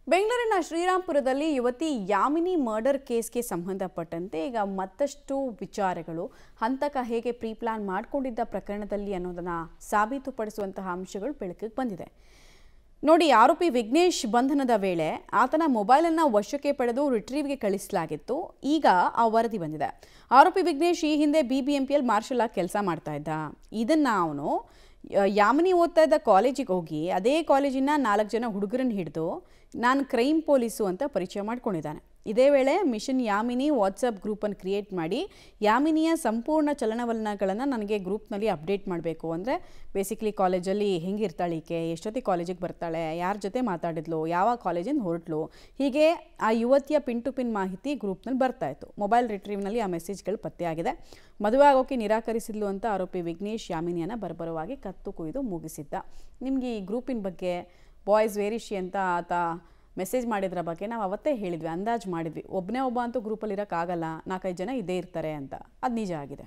ಬೆಂಗಳೂರಿನ ಶ್ರೀರಾಂಪುರದಲ್ಲಿ ಯುವತಿ ಯಾಮಿನಿ ಮರ್ಡರ್ ಕೇಸ್ಗೆ ಸಂಬಂಧಪಟ್ಟಂತೆ ಈಗ ಮತ್ತಷ್ಟು ವಿಚಾರಗಳು ಹಂತಕ ಹೇಗೆ ಪ್ರೀ ಪ್ಲಾನ್ ಮಾಡಿಕೊಂಡಿದ್ದ ಪ್ರಕರಣದಲ್ಲಿ ಅನ್ನೋದನ್ನ ಸಾಬೀತುಪಡಿಸುವಂತಹ ಅಂಶಗಳು ಬೆಳಕಿಗೆ ಬಂದಿದೆ. ನೋಡಿ, ಆರೋಪಿ ವಿಘ್ನೇಶ್ ಬಂಧನದ ವೇಳೆ ಆತನ ಮೊಬೈಲ್ ಅನ್ನು ವಶಕ್ಕೆ ಪಡೆದು ರಿಟ್ರೀವ್ಗೆ ಕಳಿಸಲಾಗಿತ್ತು. ಈಗ ಆ ವರದಿ ಬಂದಿದೆ. ಆರೋಪಿ ವಿಘ್ನೇಶ್ ಈ ಹಿಂದೆ ಬಿಬಿಎಂಪಿಯಲ್ಲಿ ಮಾರ್ಷಲ್ ಆಗಿ ಕೆಲಸ ಮಾಡ್ತಾ ಇದ್ದ. ಇದನ್ನ ಅವನು ಯಾಮಿನಿ ಓದ್ತಾ ಇದ್ದ ಕಾಲೇಜಿಗೆ ಹೋಗಿ ಅದೇ ಕಾಲೇಜಿನ 4 ಜನ ಹುಡುಗರನ್ನು ಹಿಡಿದು ನಾನು ಕ್ರೈಮ್ ಪೊಲೀಸು ಅಂತ ಪರಿಚಯ ಮಾಡ್ಕೊಂಡಿದ್ದಾನೆ. ಇದೇ ವೇಳೆ ಮಿಷನ್ ಯಾಮಿನಿ ವಾಟ್ಸಪ್ ಗ್ರೂಪನ್ನು ಕ್ರಿಯೇಟ್ ಮಾಡಿ ಯಾಮಿನಿಯ ಸಂಪೂರ್ಣ ಚಲನವಲನಗಳನ್ನು ನನಗೆ ಗ್ರೂಪ್ನಲ್ಲಿ ಅಪ್ಡೇಟ್ ಮಾಡಬೇಕು. ಅಂದರೆ ಬೇಸಿಕ್ಲಿ ಕಾಲೇಜಲ್ಲಿ ಹೆಂಗಿರ್ತಾಳೆ ಈಕೆ, ಎಷ್ಟೊತ್ತಿಗೆ ಕಾಲೇಜಿಗೆ ಬರ್ತಾಳೆ, ಯಾರ ಜೊತೆ ಮಾತಾಡಿದ್ಲು, ಯಾವ ಕಾಲೇಜಿಂದ ಹೊರಟ್ಲು, ಹೀಗೆ ಆ ಯುವತಿಯ ಪಿನ್ ಟು ಪಿನ್ ಮಾಹಿತಿ ಗ್ರೂಪ್ನಲ್ಲಿ ಬರ್ತಾಯಿತ್ತು. ಮೊಬೈಲ್ ರಿಟ್ರೀವ್ನಲ್ಲಿ ಆ ಮೆಸೇಜ್ಗಳು ಪತ್ತೆಯಾಗಿದೆ. ಮದುವೆ ಆಗೋಕ್ಕೆ ನಿರಾಕರಿಸಿದ್ಲು ಅಂತ ಆರೋಪಿ ವಿಘ್ನೇಶ್ ಯಾಮಿನಿಯನ್ನು ಬರ್ಬರವಾಗಿ ಕತ್ತು ಕೊಯ್ದು ಮುಗಿಸಿದ್ದ. ನಿಮಗೆ ಈ ಗ್ರೂಪಿನ ಬಗ್ಗೆ ಬಾಯ್ಸ್ ವೇರಿಶಿ ಅಂತ ಆತ ಮೆಸೇಜ್ ಮಾಡಿದ್ರ ಬಗ್ಗೆ ನಾವು ಅವತ್ತೇ ಹೇಳಿದ್ವಿ, ಅಂದಾಜು ಮಾಡಿದ್ವಿ. ಒಬ್ಬನೇ ಒಬ್ಬ ಅಂತೂ ಗ್ರೂಪಲ್ಲಿ ಇರೋಕ್ಕಾಗಲ್ಲ, 4-5 ಜನ ಇದ್ದೇ ಇರ್ತಾರೆ ಅಂತ. ಅದು ನಿಜ ಆಗಿದೆ.